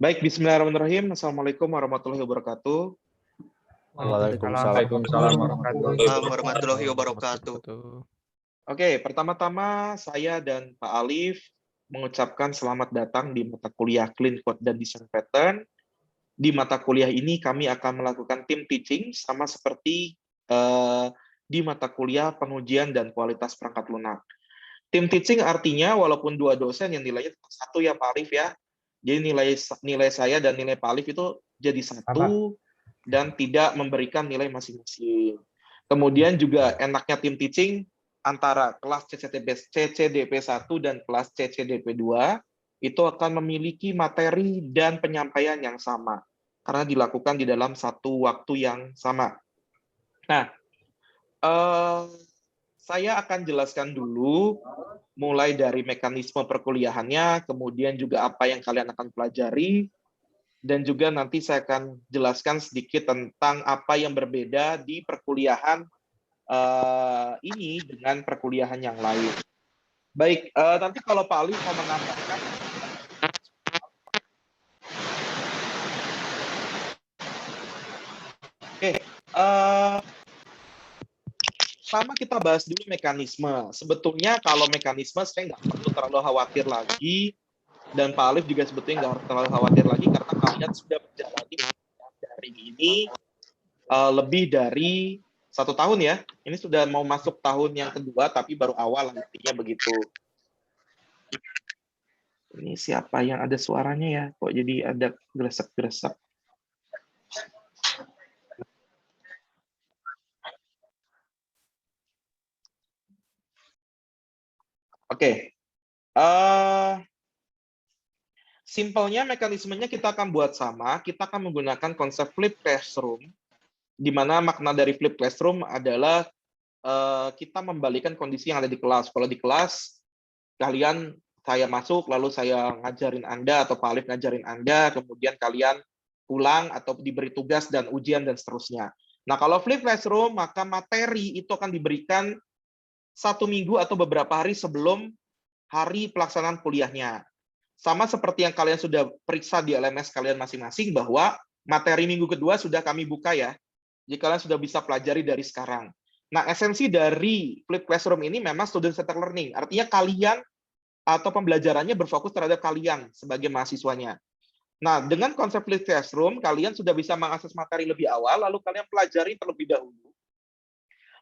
Baik, bismillahirrahmanirrahim. Assalamualaikum warahmatullahi wabarakatuh. Waalaikumsalam warahmatullahi wabarakatuh. Oke, pertama-tama saya dan Pak Alif mengucapkan selamat datang di mata kuliah Clean Code dan Design Pattern. Di mata kuliah ini kami akan melakukan team teaching sama seperti di mata kuliah pengujian dan kualitas perangkat lunak. Team teaching artinya walaupun dua dosen yang nilainya satu ya Pak Alif ya. Jadi nilai saya dan nilai Pak Alif itu jadi satu dan tidak memberikan nilai masing-masing. Kemudian juga enaknya team teaching antara kelas CCDP 1 dan kelas CCDP 2 itu akan memiliki materi dan penyampaian yang sama karena dilakukan di dalam satu waktu yang sama. Nah, saya akan jelaskan dulu mulai dari mekanisme perkuliahannya, kemudian juga apa yang kalian akan pelajari, dan juga nanti saya akan jelaskan sedikit tentang apa yang berbeda di perkuliahan ini dengan perkuliahan yang lain. Baik, nanti kalau Pak Ali mau menambahkan. Oke, sama kita bahas dulu mekanisme. Sebetulnya kalau mekanisme saya nggak perlu terlalu khawatir lagi, dan Pak Alif juga sebetulnya nggak harus terlalu khawatir lagi karena kalian sudah menjalani daring ini lebih dari 1 tahun ya. Ini sudah mau masuk tahun yang kedua, tapi baru awal intinya begitu. Ini siapa yang ada suaranya ya? Kok jadi ada gresek-gresek? Oke. Simpelnya mekanismenya kita akan buat sama. Kita akan menggunakan konsep flip classroom, di mana makna dari flip classroom adalah kita membalikan kondisi yang ada di kelas. Kalau di kelas, saya masuk, lalu saya ngajarin Anda, atau Pak Alif ngajarin Anda, kemudian kalian pulang, atau diberi tugas dan ujian, dan seterusnya. Nah, kalau flip classroom, maka materi itu akan diberikan 1 minggu atau beberapa hari sebelum hari pelaksanaan kuliahnya. Sama seperti yang kalian sudah periksa di LMS kalian masing-masing, bahwa materi minggu kedua sudah kami buka ya. Jadi kalian sudah bisa pelajari dari sekarang. Nah, esensi dari Flip Classroom ini memang student-centered learning. Artinya kalian atau pembelajarannya berfokus terhadap kalian sebagai mahasiswanya. Nah, dengan konsep Flip Classroom, kalian sudah bisa mengakses materi lebih awal, lalu kalian pelajari terlebih dahulu.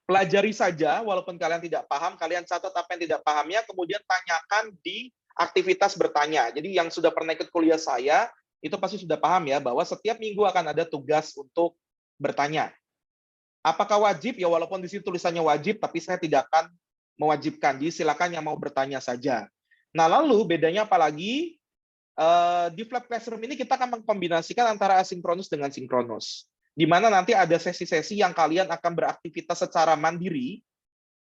Pelajari saja, walaupun kalian tidak paham, kalian catat apa yang tidak pahamnya, kemudian tanyakan di aktivitas bertanya. Jadi yang sudah pernah ikut kuliah saya, itu pasti sudah paham ya, bahwa setiap minggu akan ada tugas untuk bertanya. Apakah wajib? Ya walaupun di situ tulisannya wajib, tapi saya tidak akan mewajibkan. Jadi silakan yang mau bertanya saja. Nah lalu bedanya apa lagi? Di Flip Classroom ini kita akan mengkombinasikan antara asinkronus dengan sinkronus. Di mana nanti ada sesi-sesi yang kalian akan beraktivitas secara mandiri,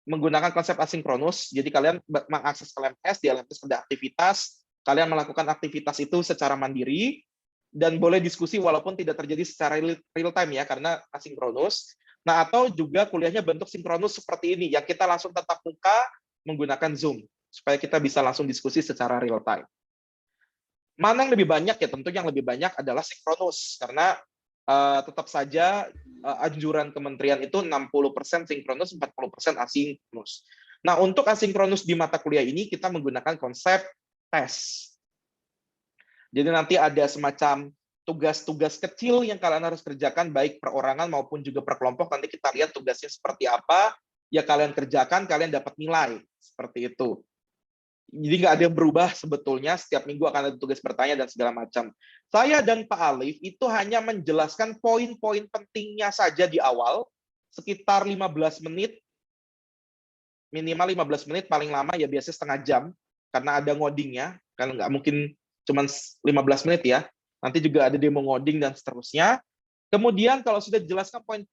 menggunakan konsep asinkronus. Jadi kalian mengakses LMS, di LMS ada aktivitas, kalian melakukan aktivitas itu secara mandiri, dan boleh diskusi walaupun tidak terjadi secara real time ya, karena asinkronus. Nah, atau juga kuliahnya bentuk sinkronus seperti ini, yang kita langsung tatap muka menggunakan Zoom, supaya kita bisa langsung diskusi secara real time. Mana yang lebih banyak ya? Tentu yang lebih banyak adalah sinkronus, karena tetap saja anjuran kementerian itu 60% sinkronus, 40% asinkronus. Nah, untuk asinkronus di mata kuliah ini kita menggunakan konsep tes. Jadi nanti ada semacam tugas-tugas kecil yang kalian harus kerjakan, baik perorangan maupun juga per kelompok. Nanti kita lihat tugasnya seperti apa, ya kalian kerjakan, kalian dapat nilai. Seperti itu. Jadi nggak ada yang berubah sebetulnya, setiap minggu akan ada tugas bertanya dan segala macam. Saya dan Pak Alif itu hanya menjelaskan poin-poin pentingnya saja di awal, sekitar 15 menit, minimal 15 menit, paling lama ya biasanya setengah jam, karena ada ngodingnya, kan nggak mungkin cuma 15 menit ya, nanti juga ada demo ngoding dan seterusnya. Kemudian kalau sudah dijelaskan poin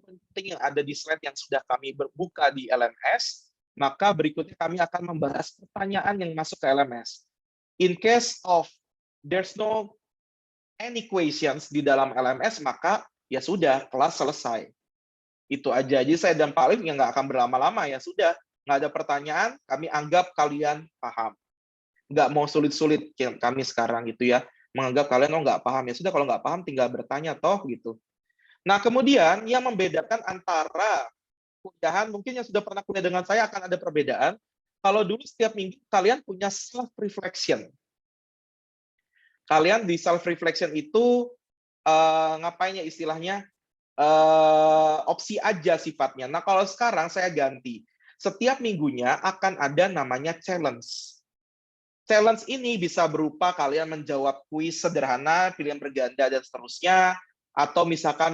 penting yang ada di slide yang sudah kami buka di LMS, maka berikutnya kami akan membahas pertanyaan yang masuk ke LMS. In case of there's no any questions di dalam LMS, maka ya sudah, kelas selesai. Itu aja. Jadi saya dan Pak Alif yang nggak akan berlama-lama, ya sudah. Nggak ada pertanyaan, kami anggap kalian paham. Nggak mau sulit-sulit kami sekarang gitu ya. menganggap kalian nggak paham. Ya sudah, kalau nggak paham tinggal bertanya toh gitu. Nah, kemudian yang membedakan antara kuliahan, mungkin yang sudah pernah kuliah dengan saya akan ada perbedaan. Kalau dulu setiap minggu kalian punya self reflection. Kalian di self reflection itu ngapain ya istilahnya? Opsi aja sifatnya. Nah, kalau sekarang saya ganti. Setiap minggunya akan ada namanya challenge. Challenge ini bisa berupa kalian menjawab kuis sederhana, pilihan berganda, dan seterusnya, atau misalkan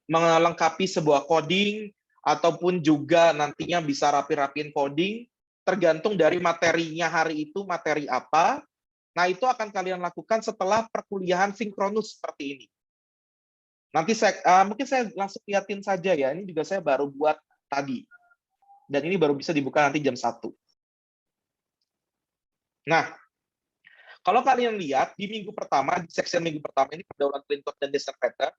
melengkapi sebuah coding, ataupun juga nantinya bisa rapi-rapiin coding, tergantung dari materinya hari itu, materi apa. Nah, itu akan kalian lakukan setelah perkuliahan sinkronus seperti ini. Nanti mungkin saya langsung liatin saja ya. Ini juga saya baru buat tadi. Dan ini baru bisa dibuka nanti jam 1. Nah, kalau kalian lihat di minggu pertama, di section minggu pertama ini pergaulan clean code dan desert pattern,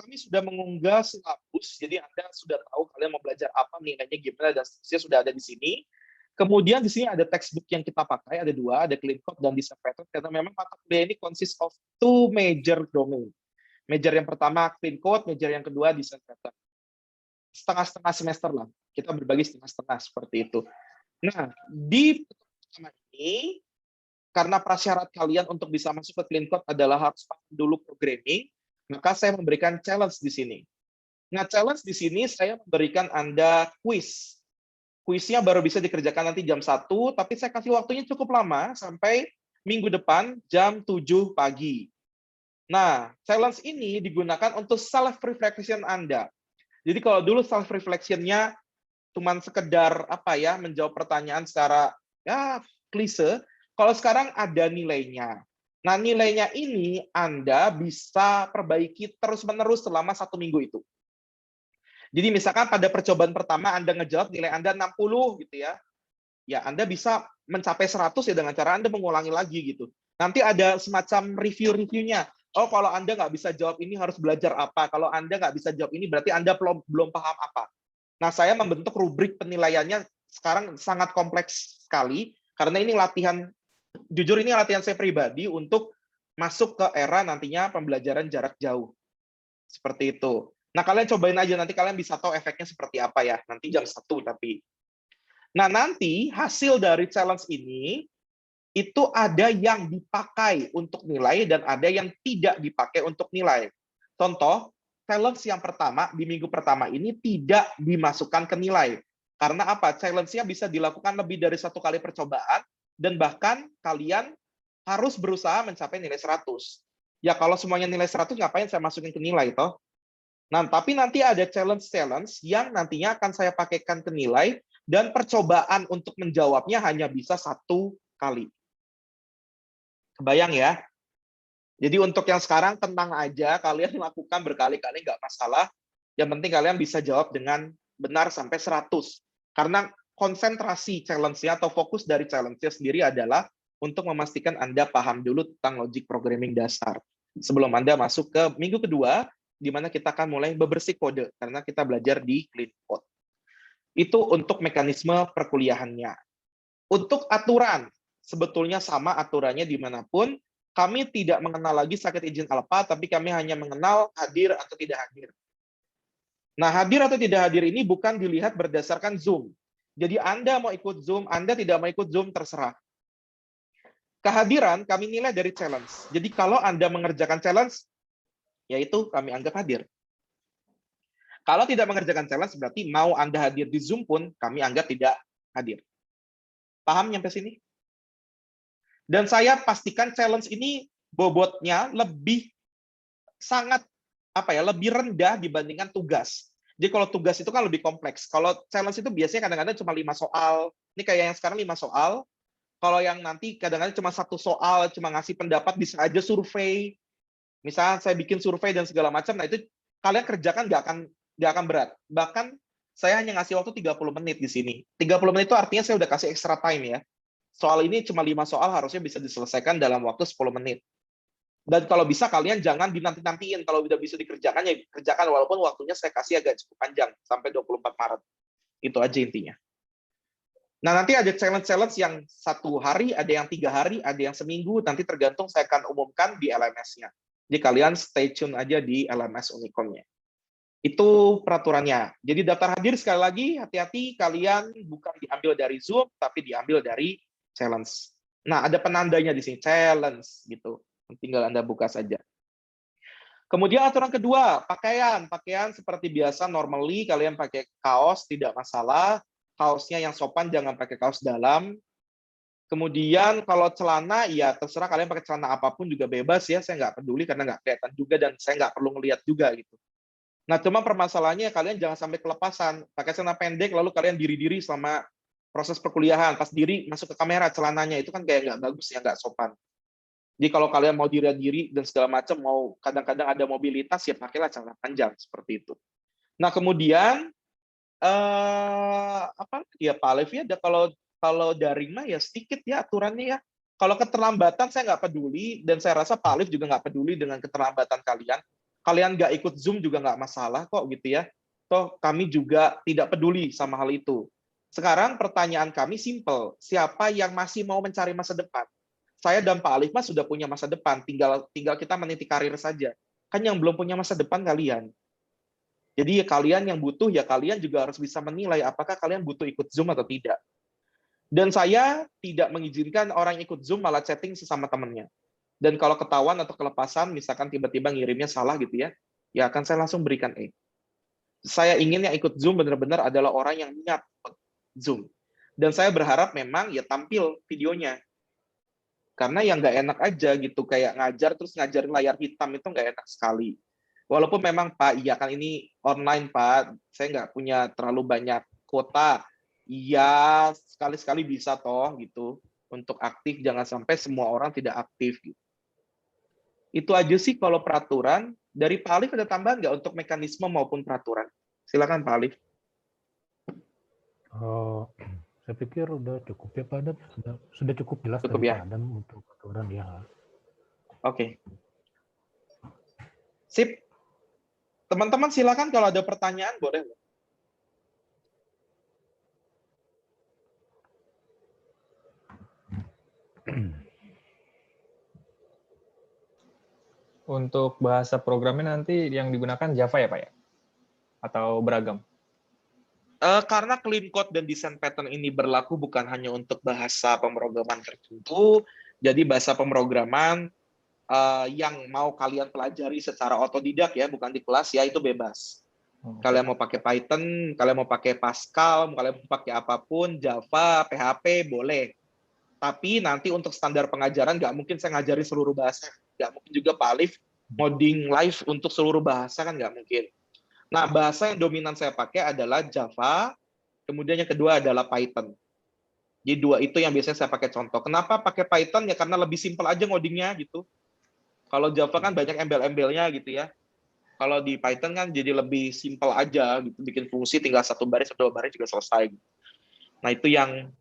kami sudah mengunggah silabus. Jadi Anda sudah tahu kalian mau belajar apa, nilainya gimana, dan seterusnya sudah ada di sini. Kemudian di sini ada textbook yang kita pakai, ada 2, ada clean code dan desert pattern, karena memang mata kuliah ini consist of 2 major domain. Major yang pertama clean code, major yang kedua design pattern. Setengah-setengah semester lah. Kita berbagi setengah-setengah seperti itu. Nah, di pertama ini, karena prasyarat kalian untuk bisa masuk ke clean code adalah harus paham dulu programming, maka saya memberikan challenge di sini. Nah, challenge di sini saya memberikan Anda quiz. Kuisnya baru bisa dikerjakan nanti jam 1, tapi saya kasih waktunya cukup lama, sampai minggu depan jam 7 pagi. Nah, challenge ini digunakan untuk self-reflection Anda. Jadi kalau dulu self-reflection-nya cuma sekedar menjawab pertanyaan secara klise, kalau sekarang ada nilainya. Nah, nilainya ini Anda bisa perbaiki terus-menerus selama 1 minggu itu. Jadi misalkan pada percobaan pertama Anda ngejawab nilai Anda 60 gitu ya. Ya, Anda bisa mencapai 100 ya dengan cara Anda mengulangi lagi gitu. Nanti ada semacam review-reviewnya. Oh, kalau Anda nggak bisa jawab ini harus belajar apa. Kalau Anda nggak bisa jawab ini berarti Anda belum paham apa. Nah, saya membentuk rubrik penilaiannya sekarang sangat kompleks sekali. Karena ini latihan, jujur ini latihan saya pribadi untuk masuk ke era nantinya pembelajaran jarak jauh. Seperti itu. Nah, kalian cobain aja, nanti kalian bisa tahu efeknya seperti apa ya. Nanti jam 1 tapi. Nah, nanti hasil dari challenge ini, itu ada yang dipakai untuk nilai dan ada yang tidak dipakai untuk nilai. Contoh, challenge yang pertama di minggu pertama ini tidak dimasukkan ke nilai. Karena apa? Challenge-nya bisa dilakukan lebih dari 1 kali percobaan dan bahkan kalian harus berusaha mencapai nilai 100. Ya kalau semuanya nilai 100 ngapain saya masukin ke nilai toh? Nah, tapi nanti ada challenge-challenge yang nantinya akan saya pakaikan ke nilai dan percobaan untuk menjawabnya hanya bisa 1 kali. Kebayang ya? Jadi untuk yang sekarang tenang aja, kalian lakukan berkali-kali nggak masalah. Yang penting kalian bisa jawab dengan benar sampai 100. Karena konsentrasi challenge-nya atau fokus dari challenge-nya sendiri adalah untuk memastikan Anda paham dulu tentang logic programming dasar. Sebelum Anda masuk ke minggu kedua, di mana kita akan mulai bebersih kode, karena kita belajar di clean code. Itu untuk mekanisme perkuliahannya. Untuk aturan, sebetulnya sama aturannya dimanapun. Kami tidak mengenal lagi sakit izin alpha, tapi kami hanya mengenal hadir atau tidak hadir. Nah, hadir atau tidak hadir ini bukan dilihat berdasarkan Zoom. Jadi Anda mau ikut Zoom, Anda tidak mau ikut Zoom, terserah. Kehadiran kami nilai dari challenge. Jadi kalau Anda mengerjakan challenge, yaitu kami anggap hadir. Kalau tidak mengerjakan challenge, berarti mau Anda hadir di Zoom pun, kami anggap tidak hadir. Paham nyampe sini? Dan saya pastikan challenge ini bobotnya lebih lebih rendah dibandingkan tugas. Jadi kalau tugas itu kan lebih kompleks. Kalau challenge itu biasanya kadang-kadang cuma 5 soal. Ini kayak yang sekarang 5 soal. Kalau yang nanti kadang-kadang cuma 1 soal, cuma ngasih pendapat, bisa aja survei. Misalnya saya bikin survei dan segala macam, nah itu kalian kerjakan nggak akan berat. Bahkan saya hanya ngasih waktu 30 menit di sini. 30 menit itu artinya saya udah kasih extra time ya. Soal ini cuma 5 soal, harusnya bisa diselesaikan dalam waktu 10 menit. Dan kalau bisa kalian jangan dinanti-nantiin, kalau udah bisa dikerjakan, ya kerjakan, walaupun waktunya saya kasih agak cukup panjang, sampai 24 Maret. Itu aja intinya. Nah, nanti ada challenge-challenge yang 1 hari, ada yang 3 hari, ada yang seminggu, nanti tergantung saya akan umumkan di LMS-nya. Jadi kalian stay tune aja di LMS Unicom-nya. Itu peraturannya. Jadi daftar hadir sekali lagi, hati-hati kalian bukan diambil dari Zoom, tapi diambil dari challenge. Nah, ada penandanya di sini, challenge gitu. Tinggal Anda buka saja. Kemudian aturan kedua, pakaian. Pakaian seperti biasa, normally kalian pakai kaos, tidak masalah. Kaosnya yang sopan, jangan pakai kaos dalam. Kemudian kalau celana, ya terserah kalian pakai celana apapun juga bebas ya. Saya nggak peduli karena nggak kelihatan juga dan saya nggak perlu ngelihat juga gitu. Nah, cuma permasalahannya kalian jangan sampai kelepasan. Pakai celana pendek, lalu kalian diri-diri selama proses perkuliahan. Pas diri masuk ke kamera celananya, itu kan kayak nggak bagus ya, nggak sopan. Jadi kalau kalian mau diri dan segala macam, mau kadang-kadang ada mobilitas, ya pakailah celana panjang seperti itu. Nah kemudian apa ya Pak Alif ya, kalau daring mah ya sedikit ya aturannya ya. Kalau keterlambatan saya nggak peduli dan saya rasa Pak Alif juga nggak peduli dengan keterlambatan kalian. Kalian nggak ikut Zoom juga nggak masalah kok gitu ya. Toh kami juga tidak peduli sama hal itu. Sekarang pertanyaan kami simple, siapa yang masih mau mencari masa depan? Saya dan Pak Alif mas sudah punya masa depan, tinggal kita meniti karir saja. Kan yang belum punya masa depan kalian. Jadi ya kalian yang butuh, ya kalian juga harus bisa menilai apakah kalian butuh ikut Zoom atau tidak. Dan saya tidak mengizinkan orang ikut Zoom malah chatting sesama temannya. Dan kalau ketahuan atau kelepasan, misalkan tiba-tiba ngirimnya salah gitu ya akan saya langsung berikan E. Saya ingin yang ikut Zoom benar-benar adalah orang yang niat Zoom. Dan saya berharap memang ya tampil videonya. Karena yang nggak enak aja gitu, kayak ngajar terus ngajarin layar hitam itu nggak enak sekali. Walaupun memang Pak, iya kan ini online Pak, saya nggak punya terlalu banyak kuota. Iya, sekali-sekali bisa toh gitu untuk aktif, jangan sampai semua orang tidak aktif. Gitu. Itu aja sih kalau peraturan. Dari Pak Alif ada tambahan nggak untuk mekanisme maupun peraturan? Silakan Pak Alif. Oh, saya pikir udah cukup ya Pak Adam, sudah cukup jelas Cukup dari ya? Pak Adam untuk aturan ya. Oke. Sip. Teman-teman silakan kalau ada pertanyaan boleh. Untuk bahasa programnya nanti yang digunakan Java ya Pak ya? Atau beragam? Karena clean code dan desain pattern ini berlaku bukan hanya untuk bahasa pemrograman tertentu, jadi bahasa pemrograman yang mau kalian pelajari secara otodidak ya, bukan di kelas ya, itu bebas. Kalian mau pakai Python, kalian mau pakai Pascal, kalian mau pakai apapun, Java, PHP, boleh. Tapi nanti untuk standar pengajaran nggak mungkin saya ngajari seluruh bahasa. Nggak mungkin juga Pak Alif ngoding live untuk seluruh bahasa, kan nggak mungkin. Nah, bahasa yang dominan saya pakai adalah Java, kemudian yang kedua adalah Python. Jadi dua itu yang biasanya saya pakai contoh. Kenapa pakai Python? Ya karena lebih simpel aja ngodingnya gitu. Kalau Java kan banyak embel-embelnya gitu ya. Kalau di Python kan jadi lebih simpel aja gitu, bikin fungsi tinggal 1 baris atau 2 baris juga selesai. Nah, itu yang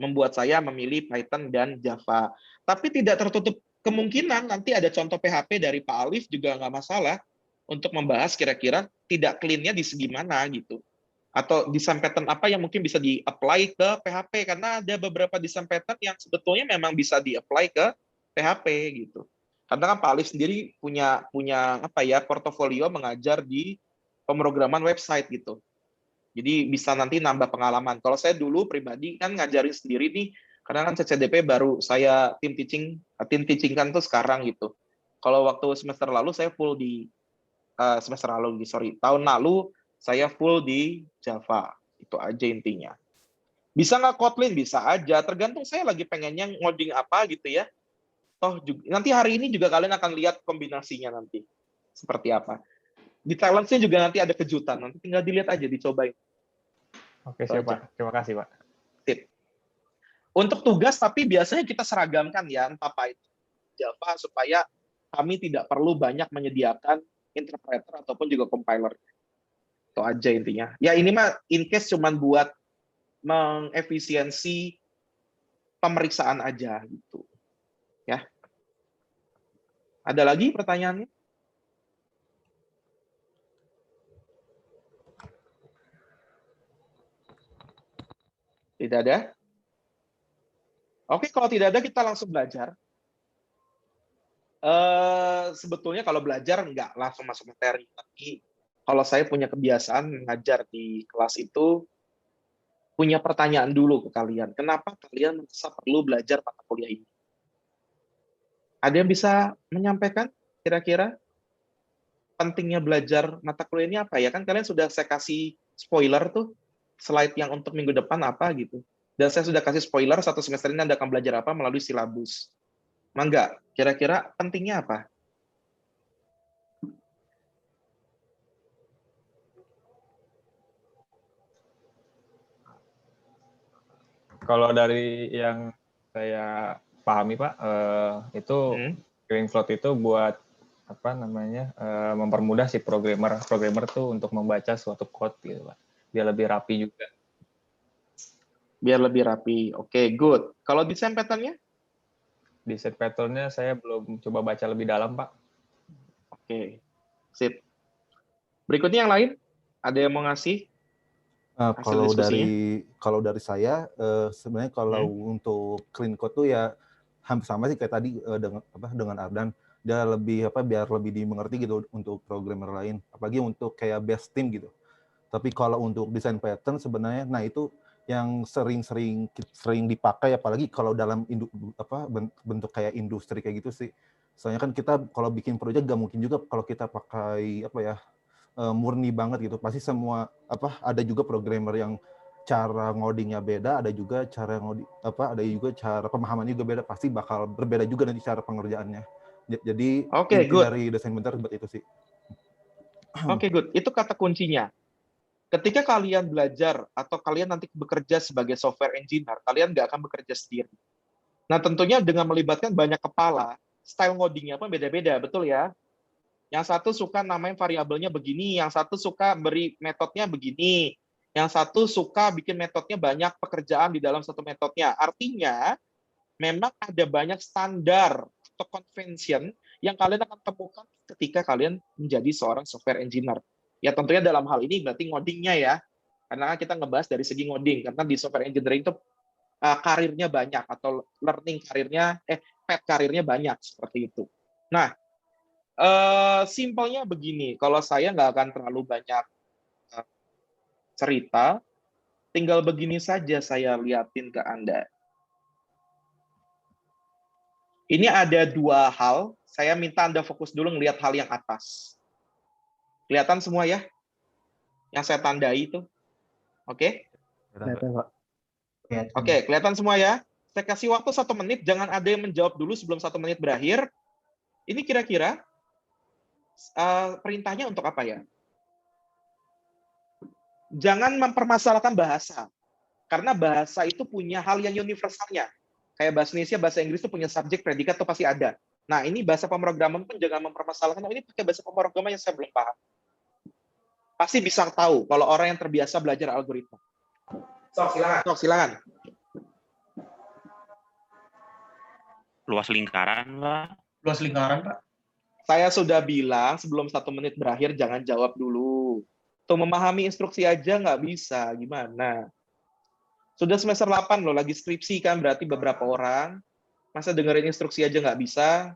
membuat saya memilih Python dan Java. Tapi tidak tertutup kemungkinan nanti ada contoh PHP dari Pak Alif juga nggak masalah untuk membahas kira-kira tidak clean-nya di segi mana gitu. Atau desain pattern apa yang mungkin bisa di-apply ke PHP, karena ada beberapa desain pattern yang sebetulnya memang bisa di-apply ke PHP gitu. Karena kan Pak Alif sendiri punya apa ya, portofolio mengajar di pemrograman website gitu. Jadi bisa nanti nambah pengalaman. Kalau saya dulu pribadi kan ngajarin sendiri nih, karena kan CCDP baru saya tim teaching kan tuh sekarang gitu. Kalau waktu semester lalu saya full di tahun lalu saya full di Java. Itu aja intinya. Bisa nggak Kotlin? Bisa aja. Tergantung saya lagi pengennya ngoding apa gitu ya. Toh nanti hari ini juga kalian akan lihat kombinasinya nanti seperti apa. Di challenge-nya juga nanti ada kejutan. Nanti tinggal dilihat aja, dicobain. Oke, siap Pak. Terima kasih Pak. Tip. Untuk tugas, tapi biasanya kita seragamkan ya, entah Python, Java, supaya kami tidak perlu banyak menyediakan interpreter ataupun juga compiler. Itu aja intinya. Ya ini mah in case cuman buat mengefisiensi pemeriksaan aja gitu. Ya. Ada lagi pertanyaannya? Tidak ada? Oke, kalau tidak ada kita langsung belajar. Sebetulnya kalau belajar nggak langsung masuk materi, tapi kalau saya punya kebiasaan ngajar di kelas itu, punya pertanyaan dulu ke kalian. Kenapa kalian merasa perlu belajar mata kuliah ini? Ada yang bisa menyampaikan kira-kira pentingnya belajar mata kuliah ini apa ya? Kan kalian sudah saya kasih spoiler tuh, slide yang untuk minggu depan apa gitu. Dan saya sudah kasih spoiler, satu semester ini Anda akan belajar apa melalui silabus. Mangga, kira-kira pentingnya apa? Kalau dari yang saya pahami Pak, itu clean float itu buat apa namanya mempermudah si programmer tuh untuk membaca suatu code gitu Pak, biar lebih rapi juga. Biar lebih rapi. Oke, good. Kalau desain pattern-nya? Desain pattern-nya saya belum coba baca lebih dalam Pak. Oke, sip. Berikutnya yang lain, ada yang mau ngasih? Hasil diskusinya? Kalau dari saya sebenarnya kalau untuk clean code tuh ya hampir sama sih kayak tadi dengan Ardan, dia lebih biar lebih dimengerti gitu untuk programmer lain, apalagi untuk kayak base team gitu. Tapi kalau untuk desain pattern sebenarnya nah itu yang sering dipakai apalagi kalau dalam bentuk kayak industri kayak gitu sih. Soalnya kan kita kalau bikin proyek gak mungkin juga kalau kita pakai murni banget gitu. Pasti semua ada juga programmer yang cara ngodingnya beda, ada juga cara ada juga cara pemahamannya juga beda, pasti bakal berbeda juga nanti cara pengerjaannya. Jadi inti dari desain pattern seperti itu sih. Oke, good. Itu kata kuncinya. Ketika kalian belajar atau kalian nanti bekerja sebagai software engineer, kalian nggak akan bekerja sendiri. Nah, tentunya dengan melibatkan banyak kepala, style ngodingnya pun beda-beda, betul ya? Yang satu suka namain variabelnya begini, yang satu suka beri metodenya begini, yang satu suka bikin metodenya banyak pekerjaan di dalam satu metodenya. Artinya, memang ada banyak standar atau convention yang kalian akan temukan ketika kalian menjadi seorang software engineer. Ya tentunya dalam hal ini berarti ngodingnya ya, karena kita ngebahas dari segi ngoding, karena di software engineering itu karirnya banyak atau learning karirnya, path karirnya banyak seperti itu. Nah, simpelnya begini, kalau saya nggak akan terlalu banyak cerita, tinggal begini saja saya liatin ke Anda. Ini ada dua hal, saya minta Anda fokus dulu ngelihat hal yang atas. Kelihatan semua ya? Yang saya tandai itu. Oke? Kelihatan, Pak. Oke, kelihatan semua ya? Saya kasih waktu 1 menit, jangan ada yang menjawab dulu sebelum 1 menit berakhir. Ini kira-kira perintahnya untuk apa ya? Jangan mempermasalahkan bahasa. Karena bahasa itu punya hal yang universalnya. Kayak bahasa Indonesia, bahasa Inggris itu punya subjek, predikat, itu pasti ada. Nah, ini bahasa pemrograman pun jangan mempermasalahkan, ini pakai bahasa pemrograman yang saya belum paham. Pasti bisa tahu kalau orang yang terbiasa belajar algoritma. Silakan. Luas lingkaran, Pak. Luas lingkaran, Pak. Saya sudah bilang sebelum 1 menit berakhir jangan jawab dulu. Tuh memahami instruksi aja nggak bisa, gimana? Sudah semester 8 loh, lagi skripsi kan, berarti beberapa orang. Masa dengerin instruksi aja nggak bisa?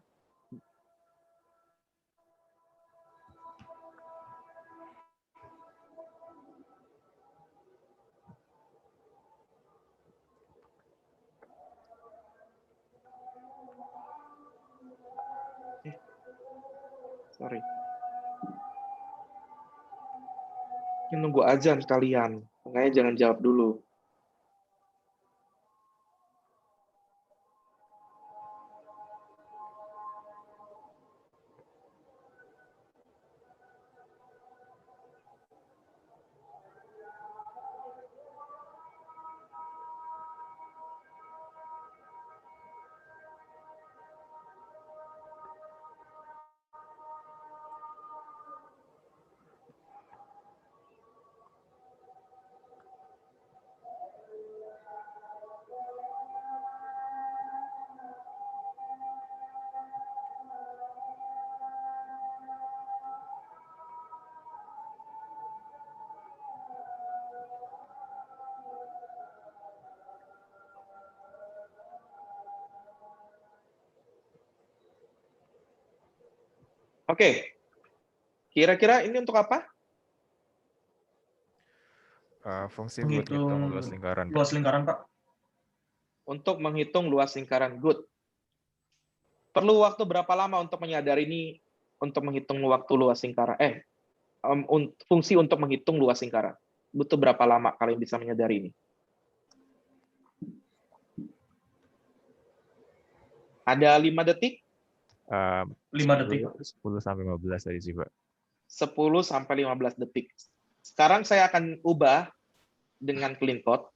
Sorry. Ini nunggu azan sekalian, makanya jangan jawab dulu. Oke. Kira-kira ini untuk apa? Fungsi buat ngitung luas lingkaran. Luas lingkaran, Pak. Untuk menghitung luas lingkaran. Good. Perlu waktu berapa lama untuk menyadari ini untuk menghitung waktu luas lingkaran? Fungsi untuk menghitung luas lingkaran. Butuh berapa lama kalian bisa menyadari ini? Ada 5 detik? 5 detik. 10 sampai 15 tadi sih, Pak. 10 sampai 15 detik. Sekarang saya akan ubah dengan clean code.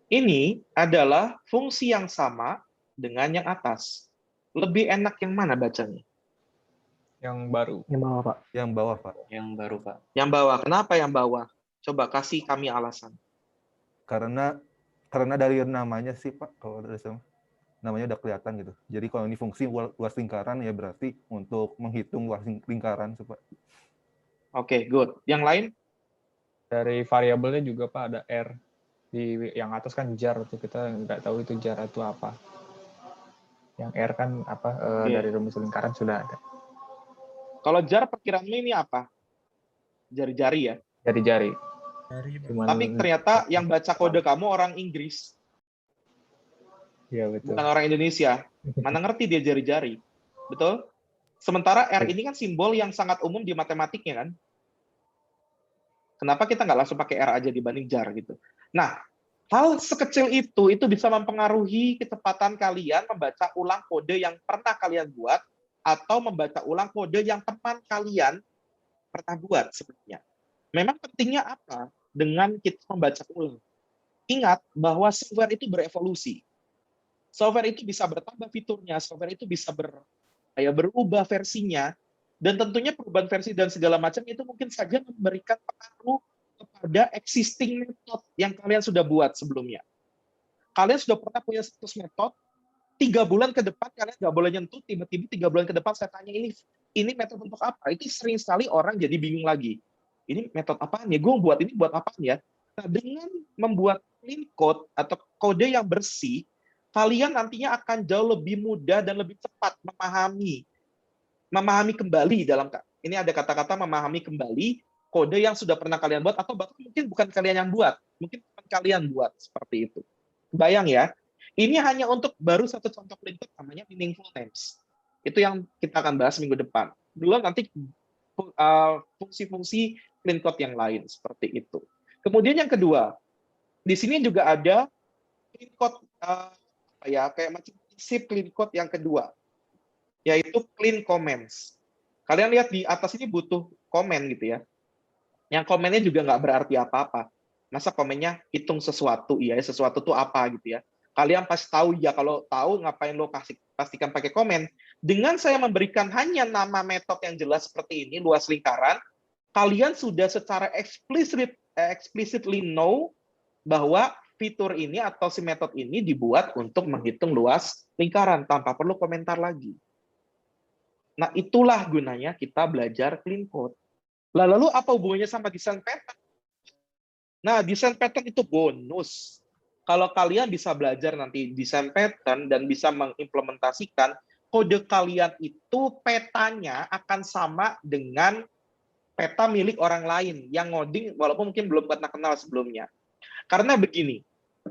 Ini adalah fungsi yang sama dengan yang atas. Lebih enak yang mana bacanya? Yang baru. Yang bawah, Pak. Yang bawah, Pak. Yang baru, Pak. Yang bawah. Kenapa yang bawah? Coba kasih kami alasan. Karena dari namanya sih, Pak, kalau dari saya namanya udah kelihatan gitu. Jadi kalau ini fungsi luas lingkaran ya berarti untuk menghitung luas lingkaran sih, Pak. Oke, good. Yang lain? Dari variabelnya juga Pak ada R. Di yang atas kan jar tuh, kita nggak tahu itu jar itu apa. Yang R kan apa dari rumus lingkaran sudah ada. Kalau jar perkiraannya ini apa? Jari-jari ya? Jari-jari. Tapi ternyata yang baca kode kamu orang Inggris, Iya betul. bukan orang Indonesia. Mana ngerti dia jari-jari, betul? Sementara R ini kan simbol yang sangat umum di matematiknya kan? Kenapa kita nggak langsung pakai R aja dibanding jar gitu? Nah, hal sekecil itu bisa mempengaruhi kecepatan kalian membaca ulang kode yang pernah kalian buat atau membaca ulang kode yang teman kalian pernah buat sebelumnya. Memang pentingnya apa dengan kita membaca ulang? Ingat bahwa software itu berevolusi. Software itu bisa bertambah fiturnya, software itu bisa berubah versinya, dan tentunya perubahan versi dan segala macam itu mungkin saja memberikan pengaruh kepada existing method yang kalian sudah buat sebelumnya. Kalian sudah pernah punya satu metode, 3 bulan ke depan kalian nggak boleh nyentuh, tiba-tiba 3 bulan ke depan saya tanya ini metode untuk apa? Itu sering sekali orang jadi bingung lagi. Ini metode apaan ya? Gue buat ini buat apaan ya? Nah, dengan membuat clean code atau kode yang bersih, kalian nantinya akan jauh lebih mudah dan lebih cepat memahami kembali dalam ini ada kata-kata memahami kembali kode yang sudah pernah kalian buat atau bahkan mungkin bukan kalian yang buat, mungkin teman kalian buat seperti itu. Bayang ya, ini hanya untuk baru satu contoh clean code namanya meaningful names. Itu yang kita akan bahas minggu depan. Belum nanti fungsi-fungsi clean code yang lain seperti itu. Kemudian yang kedua, di sini juga ada clean code kayak macam prinsip clean code yang kedua, yaitu clean comments. Kalian lihat di atas ini butuh komen gitu ya. Yang komennya juga nggak berarti apa-apa. Masa komennya hitung sesuatu, iya sesuatu itu apa gitu ya. Kalian pasti tahu ya, kalau tahu ngapain lo pastikan pakai komen. Dengan saya memberikan hanya nama metode yang jelas seperti ini, luas lingkaran, kalian sudah secara explicitly know bahwa fitur ini atau si metode ini dibuat untuk menghitung luas lingkaran tanpa perlu komentar lagi. Nah, itulah gunanya kita belajar clean code. Lalu apa hubungannya sama desain pattern? Nah, desain pattern itu bonus. Kalau kalian bisa belajar nanti desain pattern dan bisa mengimplementasikan, kode kalian itu petanya akan sama dengan peta milik orang lain yang ngoding walaupun mungkin belum pernah kenal sebelumnya. Karena begini,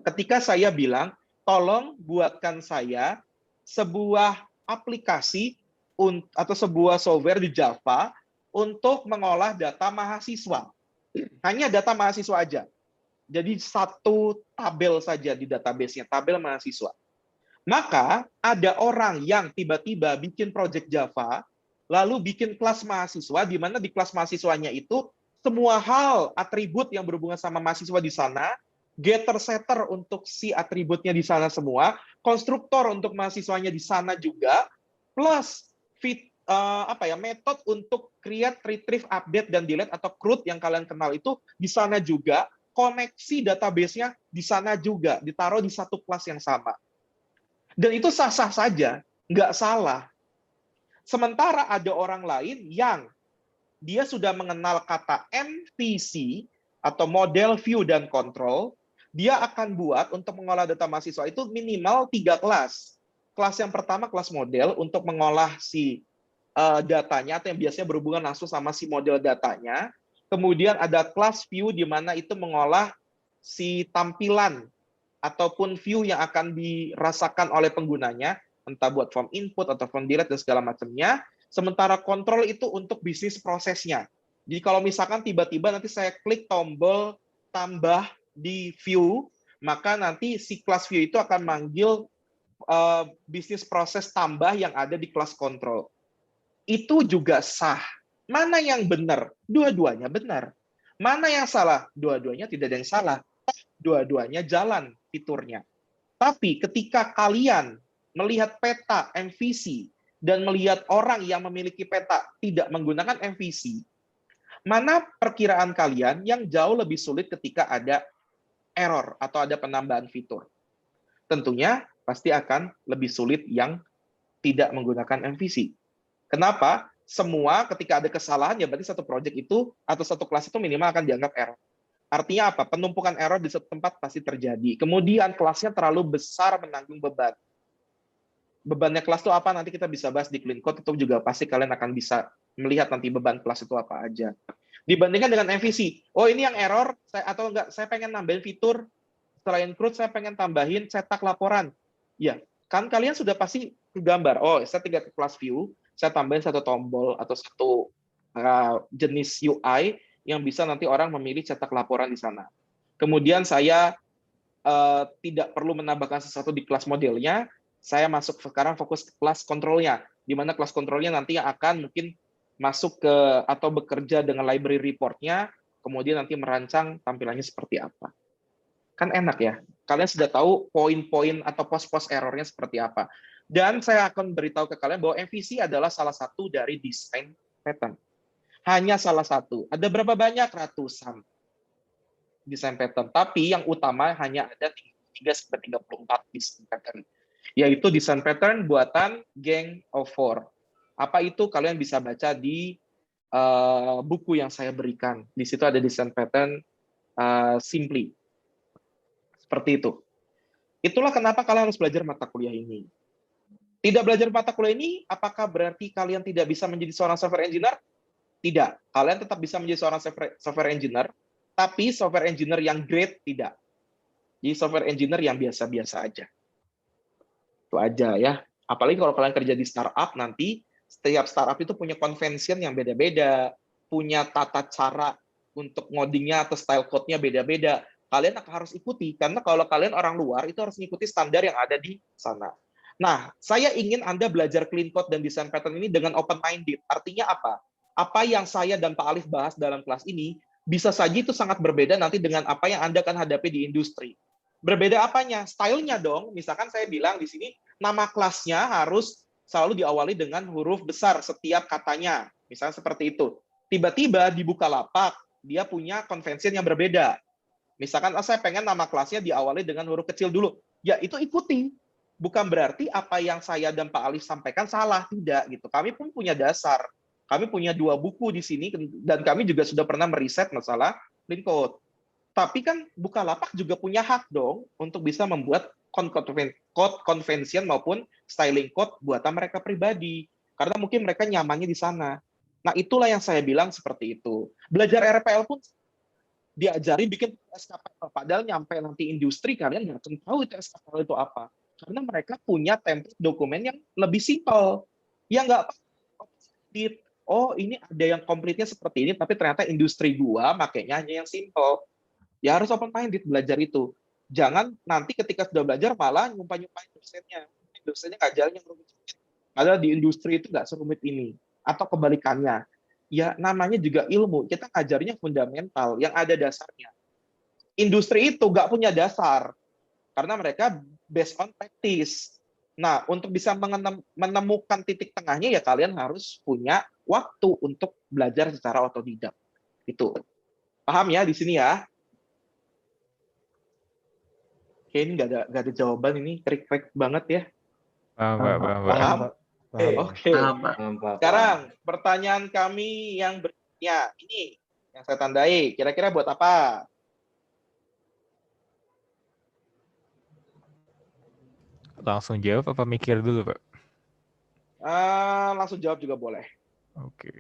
ketika saya bilang, tolong buatkan saya sebuah aplikasi atau sebuah software di Java untuk mengolah data mahasiswa. Hanya data mahasiswa aja. Jadi satu tabel saja di database-nya, tabel mahasiswa. Maka ada orang yang tiba-tiba bikin project Java, lalu bikin kelas mahasiswa, di mana di kelas mahasiswanya itu semua hal atribut yang berhubungan sama mahasiswa di sana, getter setter untuk si atributnya di sana semua, konstruktor untuk mahasiswanya di sana juga, plus metode untuk create, retrieve, update, dan delete atau CRUD yang kalian kenal itu di sana juga, koneksi database-nya di sana juga, ditaruh di satu kelas yang sama. Dan itu sah-sah saja, nggak salah. Sementara ada orang lain yang dia sudah mengenal kata MVC atau model, view, dan control, dia akan buat untuk mengolah data mahasiswa itu minimal 3 kelas. Kelas yang pertama, kelas model, untuk mengolah si datanya, atau yang biasanya berhubungan langsung sama si model datanya. Kemudian ada kelas view, di mana itu mengolah si tampilan ataupun view yang akan dirasakan oleh penggunanya, entah buat form input atau form delete dan segala macamnya. Sementara kontrol itu untuk bisnis prosesnya. Jadi kalau misalkan tiba-tiba nanti saya klik tombol tambah di view, maka nanti si kelas view itu akan manggil bisnis proses tambah yang ada di kelas kontrol. Itu juga sah. Mana yang benar? Dua-duanya benar. Mana yang salah? Dua-duanya tidak ada yang salah. Dua-duanya jalan fiturnya. Tapi ketika kalian melihat peta MVC dan melihat orang yang memiliki peta tidak menggunakan MVC, mana perkiraan kalian yang jauh lebih sulit ketika ada error atau ada penambahan fitur? Tentunya pasti akan lebih sulit yang tidak menggunakan MVC. Kenapa? Semua ketika ada kesalahan, ya berarti satu project itu atau satu kelas itu minimal akan dianggap error. Artinya apa? Penumpukan error di satu tempat pasti terjadi. Kemudian kelasnya terlalu besar menanggung beban. Bebannya kelas itu apa? Nanti kita bisa bahas di clean code, itu juga pasti kalian akan bisa melihat nanti beban kelas itu apa aja. Dibandingkan dengan MVC, oh ini yang error, atau enggak, saya pengen nambahin fitur, selain CRUD saya pengen tambahin cetak laporan. Ya, kan kalian sudah pasti gambar, oh saya 3 kelas view, saya tambahin satu tombol atau satu jenis UI yang bisa nanti orang memilih cetak laporan di sana. Kemudian saya tidak perlu menambahkan sesuatu di kelas modelnya, saya masuk sekarang fokus ke kelas kontrolnya, di mana kelas kontrolnya nanti yang akan mungkin masuk ke atau bekerja dengan library report-nya, kemudian nanti merancang tampilannya seperti apa. Kan enak ya, kalian sudah tahu poin-poin atau pos-pos errornya seperti apa. Dan saya akan beritahu ke kalian bahwa MVC adalah salah satu dari desain pattern. Hanya salah satu. Ada berapa banyak? Ratusan desain pattern. Tapi yang utama hanya ada 33-34 desain pattern. Yaitu desain pattern buatan Gang of Four. Apa itu? Kalian bisa baca di buku yang saya berikan. Di situ ada desain pattern simply. Seperti itu. Itulah kenapa kalian harus belajar mata kuliah ini. Tidak belajar mata kuliah ini, apakah berarti kalian tidak bisa menjadi seorang software engineer? Tidak. Kalian tetap bisa menjadi seorang software engineer, tapi software engineer yang great tidak. Jadi software engineer yang biasa-biasa aja. Itu aja ya. Apalagi kalau kalian kerja di startup nanti, setiap startup itu punya convention yang beda-beda, punya tata cara untuk ngodingnya atau style code-nya beda-beda. Kalian harus ikuti, karena kalau kalian orang luar itu harus mengikuti standar yang ada di sana. Nah, saya ingin Anda belajar clean code dan design pattern ini dengan open-minded. Artinya apa? Apa yang saya dan Pak Alif bahas dalam kelas ini, bisa saja itu sangat berbeda nanti dengan apa yang Anda akan hadapi di industri. Berbeda apanya? Stylenya dong. Misalkan saya bilang di sini, nama kelasnya harus selalu diawali dengan huruf besar setiap katanya. Misalnya seperti itu. Tiba-tiba di Bukalapak, dia punya convention yang berbeda. Misalkan, saya pengen nama kelasnya diawali dengan huruf kecil dulu. Ya, itu ikuti. Bukan berarti apa yang saya dan Pak Alif sampaikan salah, tidak gitu. Kami pun punya dasar. Kami punya 2 buku di sini dan kami juga sudah pernah meriset masalah clean code. Tapi kan Bukalapak juga punya hak dong untuk bisa membuat code convention maupun styling code buatan mereka pribadi. Karena mungkin mereka nyamannya di sana. Nah, itulah yang saya bilang seperti itu. Belajar RPL pun diajari bikin SKPL. Padahal nyampe nanti industri kalian nggak akan tahu itu SKPL itu apa. Karena mereka punya template dokumen yang lebih simpel. Ya nggak apa-apa. Oh, ini ada yang komplitnya seperti ini, tapi ternyata industri 2 makanya hanya yang simpel. Ya harus open-minded belajar itu. Jangan nanti ketika sudah belajar malah nyumpah-nyumpahin dosennya. Dosennya ngajarin yang rumit. Padahal di industri itu nggak serumit ini. Atau kebalikannya. Ya namanya juga ilmu. Kita ngajarnya fundamental, yang ada dasarnya. Industri itu nggak punya dasar. Karena mereka based on practice. Nah, untuk bisa menemukan titik tengahnya ya kalian harus punya waktu untuk belajar secara otodidak. Itu. Paham ya di sini ya? Oke, ini nggak ada jawaban ini, trik-trik banget ya. Paham, Pak, paham, Pak. Paham? Oke. Paham, Pak. Sekarang pertanyaan kami yang berikutnya ini yang saya tandai. Kira-kira buat apa? Langsung jawab apa mikir dulu, Pak? Langsung jawab juga boleh. Oke.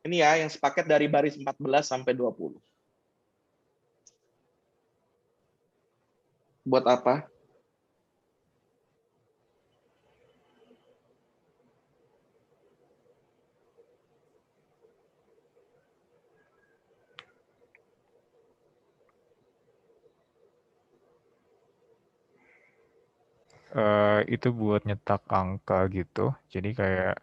Ini ya yang sepaket dari baris 14 sampai 20. Buat apa? Itu buat nyetak angka gitu. Jadi kayak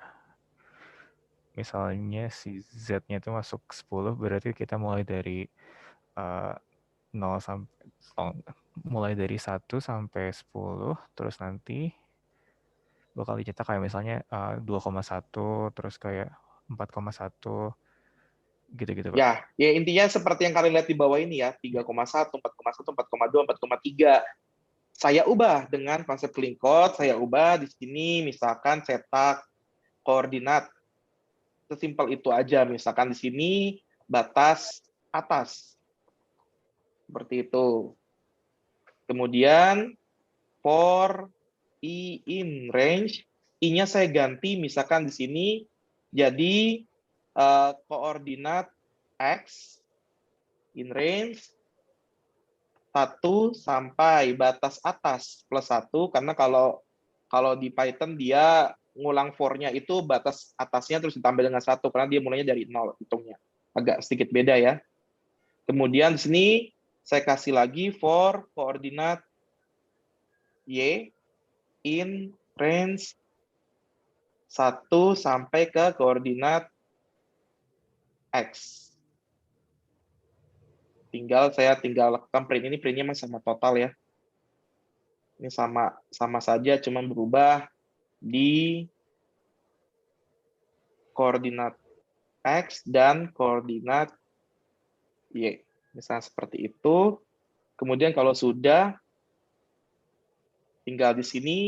misalnya si Z-nya itu masuk 10, berarti kita mulai dari 0 sampai mulai dari 1 sampai 10, terus nanti bakal dicetak kayak misalnya 2,1, terus kayak 4,1, gitu-gitu, Pak. Ya intinya seperti yang kalian lihat di bawah ini ya, 3,1, 4,1, 4,2, 4,3. Saya ubah dengan konsep clean code, saya ubah di sini misalkan cetak koordinat. Sesimpel itu aja, misalkan di sini batas atas. Seperti itu. Kemudian for I in range, I-nya saya ganti misalkan di sini jadi koordinat X in range 1 sampai batas atas plus 1, karena kalau di Python dia ngulang for-nya itu batas atasnya terus ditambah dengan 1, karena dia mulainya dari 0 hitungnya. Agak sedikit beda ya. Kemudian di sini saya kasih lagi for koordinat Y in range 1 sampai ke koordinat X. Saya tinggal lakukan print. Ini printnya masih sama total ya. Ini sama saja, cuma berubah di koordinat X dan koordinat Y. Misalnya seperti itu. Kemudian kalau sudah, tinggal di sini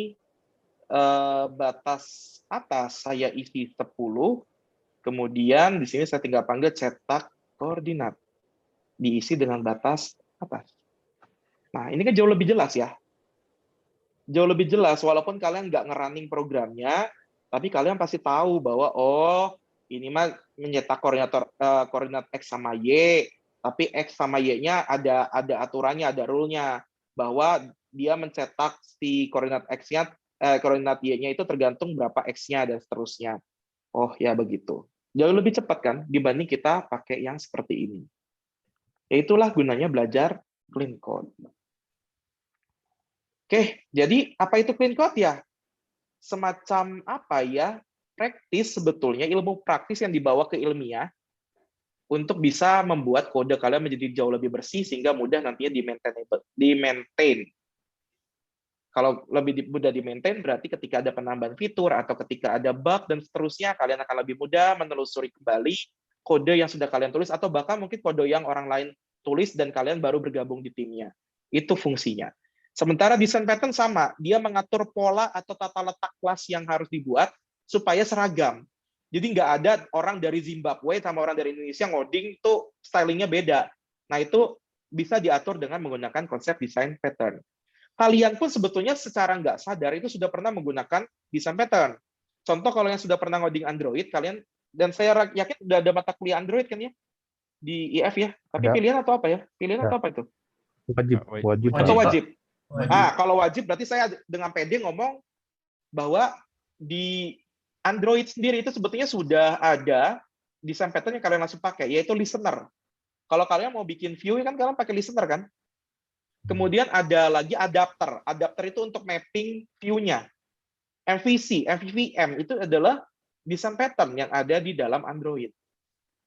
batas atas saya isi 10. Kemudian di sini saya tinggal panggil cetak koordinat. Diisi dengan batas atas. Nah, ini kan jauh lebih jelas ya. Jauh lebih jelas, walaupun kalian nggak nge-running programnya, tapi kalian pasti tahu bahwa, oh, ini mah mencetak koordinat X sama Y, tapi X sama Y-nya ada aturannya, ada rule-nya, bahwa dia mencetak si koordinat X-nya, koordinat Y-nya itu tergantung berapa X-nya, dan seterusnya. Oh, ya begitu. Jauh lebih cepat kan, dibanding kita pakai yang seperti ini. Itulah gunanya belajar clean code. Oke, jadi apa itu clean code ya? Semacam apa ya? Praktis sebetulnya, ilmu praktis yang dibawa ke ilmiah untuk bisa membuat kode kalian menjadi jauh lebih bersih sehingga mudah nantinya di-maintain. Kalau lebih mudah di-maintain berarti ketika ada penambahan fitur atau ketika ada bug dan seterusnya, kalian akan lebih mudah menelusuri kembali kode yang sudah kalian tulis, atau bahkan mungkin kode yang orang lain tulis dan kalian baru bergabung di timnya. Itu fungsinya. Sementara desain pattern sama, dia mengatur pola atau tata letak kelas yang harus dibuat supaya seragam. Jadi nggak ada orang dari Zimbabwe sama orang dari Indonesia ngoding itu stylingnya beda. Nah itu bisa diatur dengan menggunakan konsep desain pattern. Kalian pun sebetulnya secara nggak sadar itu sudah pernah menggunakan desain pattern. Contoh kalau yang sudah pernah ngoding Android, kalian, dan saya yakin udah ada mata kuliah Android kan ya di IF ya. Tapi Ada. pilihan atau apa ya? Pilihan atau apa itu? Wajib. Atau Pak. wajib? Ah, kalau wajib berarti saya dengan pede ngomong bahwa di Android sendiri itu sebetulnya sudah ada desain pattern yang kalian langsung pakai, yaitu listener. Kalau kalian mau bikin view kan kalian pakai listener kan? Kemudian ada lagi adapter. Adapter itu untuk mapping view-nya. MVC, MVVM itu adalah desain pattern yang ada di dalam Android.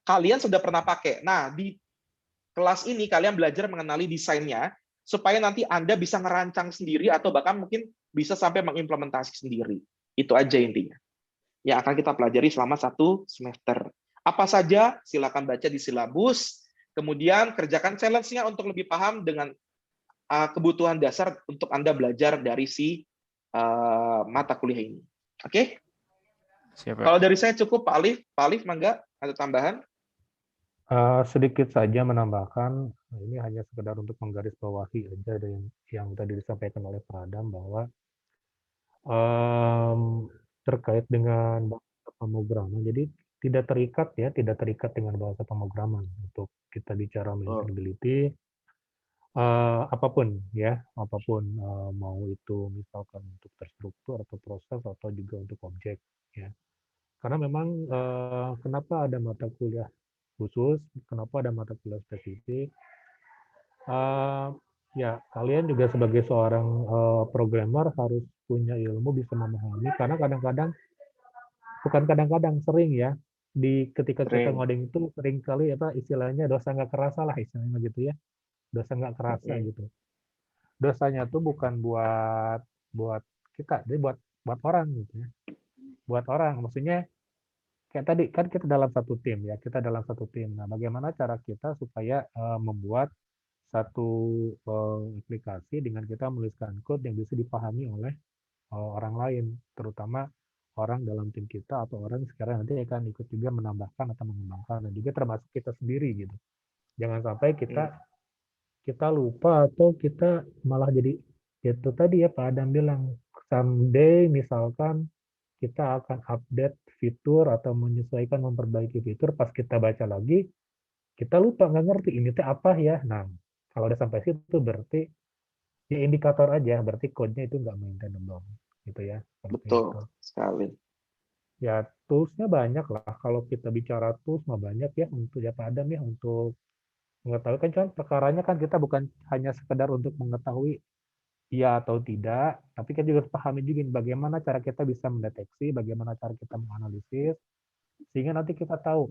Kalian sudah pernah pakai. Nah, di kelas ini kalian belajar mengenali desainnya, supaya nanti Anda bisa ngerancang sendiri atau bahkan mungkin bisa sampai mengimplementasi sendiri. Itu aja intinya. Yang akan kita pelajari selama 1 semester. Apa saja? Silakan baca di silabus, kemudian kerjakan challenge-nya untuk lebih paham dengan kebutuhan dasar untuk Anda belajar dari si mata kuliah ini. Oke? Siap, Pak. Kalau dari saya cukup, Pak Alif. Pak Alif, mangga, ada tambahan? Sedikit saja menambahkan, ini hanya sekedar untuk menggarisbawahi aja dari yang tadi disampaikan oleh Pak Adam bahwa terkait dengan bahasa pemrograman, jadi tidak terikat dengan bahasa pemrograman untuk kita bicara maintainability, apapun mau itu misalkan untuk terstruktur atau proses atau juga untuk objek ya. Karena memang kenapa ada mata kuliah khusus, kenapa ada mata kuliah spesifik? Ya kalian juga sebagai seorang programmer harus punya ilmu, bisa memahami, karena sering ya ketika kita ngoding itu sering kali istilahnya dosa nggak kerasa lah istilahnya gitu ya, dosa nggak kerasa gitu. Dosanya tuh bukan buat kita, jadi buat orang gitu ya, buat orang. Maksudnya kayak tadi kan kita dalam satu tim ya, Nah, bagaimana cara kita supaya membuat satu aplikasi dengan kita menuliskan code yang bisa dipahami oleh orang lain, terutama orang dalam tim kita atau orang sekarang nanti akan ikut juga menambahkan atau mengembangkan, dan juga termasuk kita sendiri gitu. Jangan sampai kita lupa atau kita malah jadi itu tadi ya Pak Adam bilang, someday misalkan kita akan update fitur atau menyesuaikan, memperbaiki fitur, pas kita baca lagi kita lupa, nggak ngerti ini teh apa ya. Nah kalau udah sampai situ berarti ya indikator aja, berarti code-nya itu nggak maintainable gitu ya. Betul sekali. Ya tools-nya banyak lah, kalau kita bicara tools mah banyak ya untuk ya Pak Adam ya, untuk mengetahui kan perkaranya kan kita bukan hanya sekedar untuk mengetahui iya atau tidak, tapi kita juga harus pahami juga bagaimana cara kita bisa mendeteksi, bagaimana cara kita menganalisis, sehingga nanti kita tahu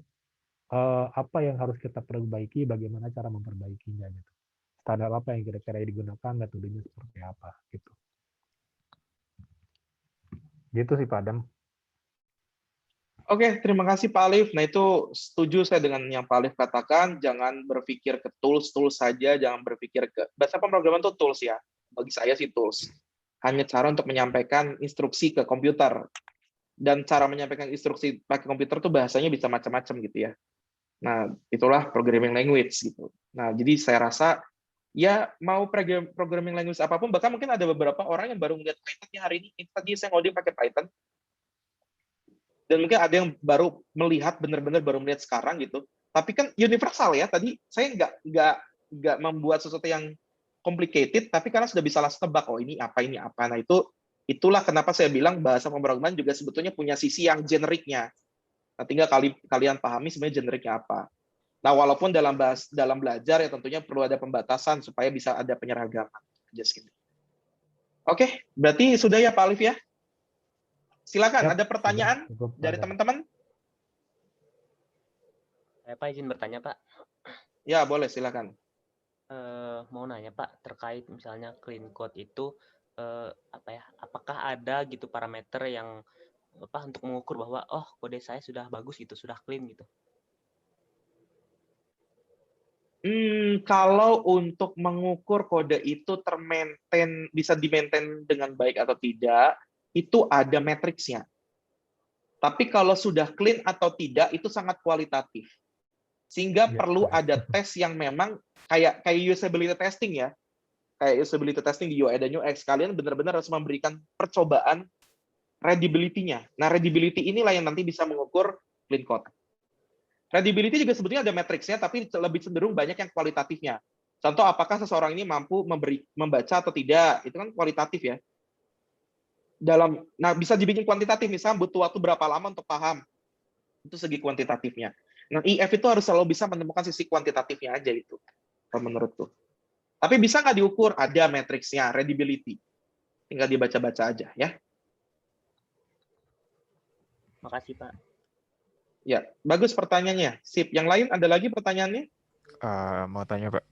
apa yang harus kita perbaiki, bagaimana cara memperbaikinya gitu. Standar apa yang kira-kira digunakan, metodenya seperti apa gitu. Gitu sih Pak Adam. Oke, terima kasih Pak Alif. Nah itu setuju saya dengan yang Pak Alif katakan, jangan berpikir ke tools saja, jangan berpikir ke bahasa pemrograman itu tools ya. Bagi saya sih tools. Hanya cara untuk menyampaikan instruksi ke komputer. Dan cara menyampaikan instruksi pakai komputer tuh bahasanya bisa macam-macam gitu ya. Nah, itulah programming language gitu. Nah, jadi saya rasa ya mau programming language apapun, bahkan mungkin ada beberapa orang yang baru melihat Python hari ini. Tadi saya ngoding pakai Python. Dan mungkin ada yang baru melihat, benar-benar baru melihat sekarang gitu. Tapi kan universal ya. Tadi saya nggak membuat sesuatu yang complicated, tapi karena sudah bisa langsung tebak, oh ini apa. Nah itulah kenapa saya bilang bahasa pemrograman juga sebetulnya punya sisi yang generiknya. Nah tinggal kalian pahami sebenarnya generiknya apa. Nah walaupun dalam belajar ya tentunya perlu ada pembatasan supaya bisa ada penyeragaman. Oke, berarti sudah ya Pak Alif ya? Silakan, ada pertanyaan dari teman-teman? Saya Pak izin bertanya Pak. Ya boleh, silakan. Mau nanya Pak terkait misalnya clean code itu apakah ada gitu parameter yang untuk mengukur bahwa oh kode saya sudah bagus gitu, sudah clean gitu? Kalau untuk mengukur kode itu bisa di-maintain dengan baik atau tidak, itu ada matriksnya. Tapi kalau sudah clean atau tidak, itu sangat kualitatif. Sehingga perlu ada tes yang memang kayak usability testing ya. Kayak usability testing di UI dan UX. Kalian benar-benar harus memberikan percobaan readability-nya. Nah, readability inilah yang nanti bisa mengukur clean code. Readability juga sebetulnya ada matriksnya, tapi lebih cenderung banyak yang kualitatifnya. Contoh, apakah seseorang ini mampu membaca atau tidak. Itu kan kualitatif ya. Nah bisa dibikin kuantitatif, misalnya butuh waktu berapa lama untuk paham, itu segi kuantitatifnya. Nah IF itu harus selalu bisa menemukan sisi kuantitatifnya aja itu, kalau menurutku. Tapi bisa nggak diukur? Ada matriksnya, readability, tinggal dibaca-baca aja ya. Makasih Pak. Ya bagus pertanyaannya, sip. Yang lain ada lagi pertanyaannya? Mau tanya Pak,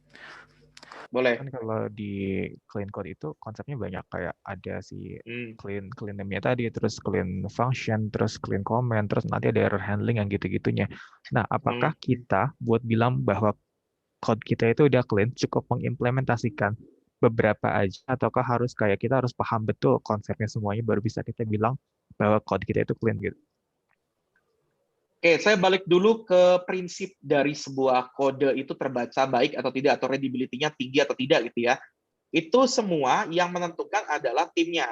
Boleh. Kan kalau di clean code itu konsepnya banyak, kayak ada si clean name-nya tadi, terus clean function, terus clean comment, terus nanti ada error handling yang gitu-gitunya. Nah, apakah kita buat bilang bahwa code kita itu udah clean, cukup mengimplementasikan beberapa aja, ataukah harus kayak kita harus paham betul konsepnya semuanya baru bisa kita bilang bahwa code kita itu clean gitu? Oke, saya balik dulu ke prinsip dari sebuah kode itu terbaca baik atau tidak, atau readability-nya tinggi atau tidak gitu ya. Itu semua yang menentukan adalah timnya.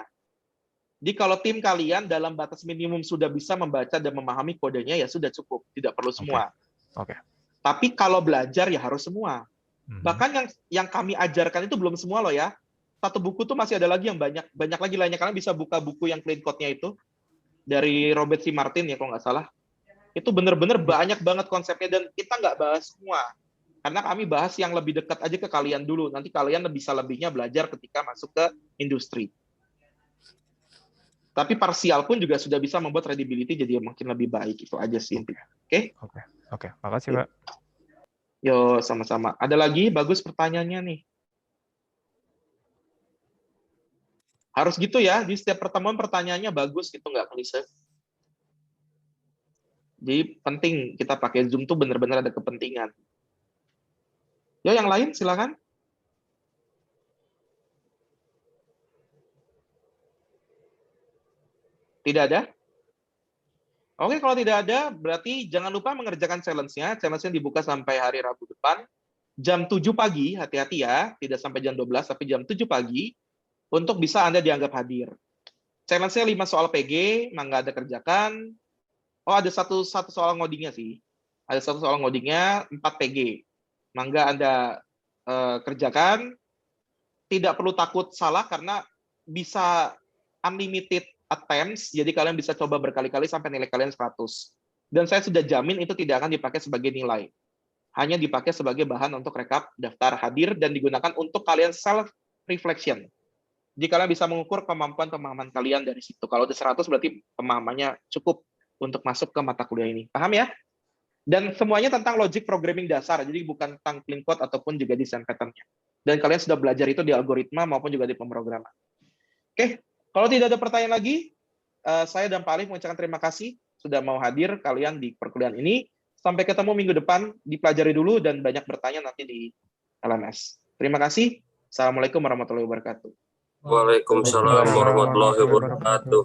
Jadi kalau tim kalian dalam batas minimum sudah bisa membaca dan memahami kodenya, ya sudah cukup, tidak perlu semua. Oke. Tapi kalau belajar ya harus semua. Bahkan yang kami ajarkan itu belum semua loh ya. Satu buku tuh masih ada lagi yang banyak lagi lainnya. Kalian bisa buka buku yang clean code-nya itu dari Robert C. Martin ya kalau nggak salah. Itu benar-benar banyak banget konsepnya dan kita nggak bahas semua. Karena kami bahas yang lebih dekat aja ke kalian dulu. Nanti kalian bisa lebihnya belajar ketika masuk ke industri. Tapi parsial pun juga sudah bisa membuat readability jadi makin lebih baik. Itu aja sih intinya. Oke. Makasih, Pak. Yo, sama-sama. Ada lagi? Bagus pertanyaannya nih. Harus gitu ya. Di setiap pertemuan pertanyaannya bagus gitu, nggak klise. Jadi penting kita pakai Zoom tuh benar-benar ada kepentingan. Ya, yang lain silakan. Tidak ada? Oke, kalau tidak ada, berarti jangan lupa mengerjakan challenge-nya. Challenge-nya dibuka sampai hari Rabu depan. Jam 7 pagi, hati-hati ya. Tidak sampai jam 12, tapi jam 7 pagi. Untuk bisa Anda dianggap hadir. Challenge-nya 5 soal PG, mangga Anda kerjakan. Oh, ada satu soal ngodingnya sih. Ada satu soal ngodingnya, 4 PG. Mangga Anda kerjakan. Tidak perlu takut salah, karena bisa unlimited attempts, jadi kalian bisa coba berkali-kali sampai nilai kalian 100. Dan saya sudah jamin itu tidak akan dipakai sebagai nilai. Hanya dipakai sebagai bahan untuk rekap daftar hadir dan digunakan untuk kalian self-reflection. Jadi kalian bisa mengukur kemampuan-pemahaman kalian dari situ. Kalau udah 100 berarti pemahamannya cukup untuk masuk ke mata kuliah ini. Paham ya? Dan semuanya tentang logic programming dasar, jadi bukan tentang clean code ataupun juga design pattern-nya. Dan kalian sudah belajar itu di algoritma maupun juga di pemrograman. Oke. Kalau tidak ada pertanyaan lagi, saya dan Pak Alif mengucapkan terima kasih sudah mau hadir kalian di perkuliahan ini. Sampai ketemu minggu depan, dipelajari dulu dan banyak bertanya nanti di LMS. Terima kasih. Assalamualaikum warahmatullahi wabarakatuh. Waalaikumsalam warahmatullahi wabarakatuh.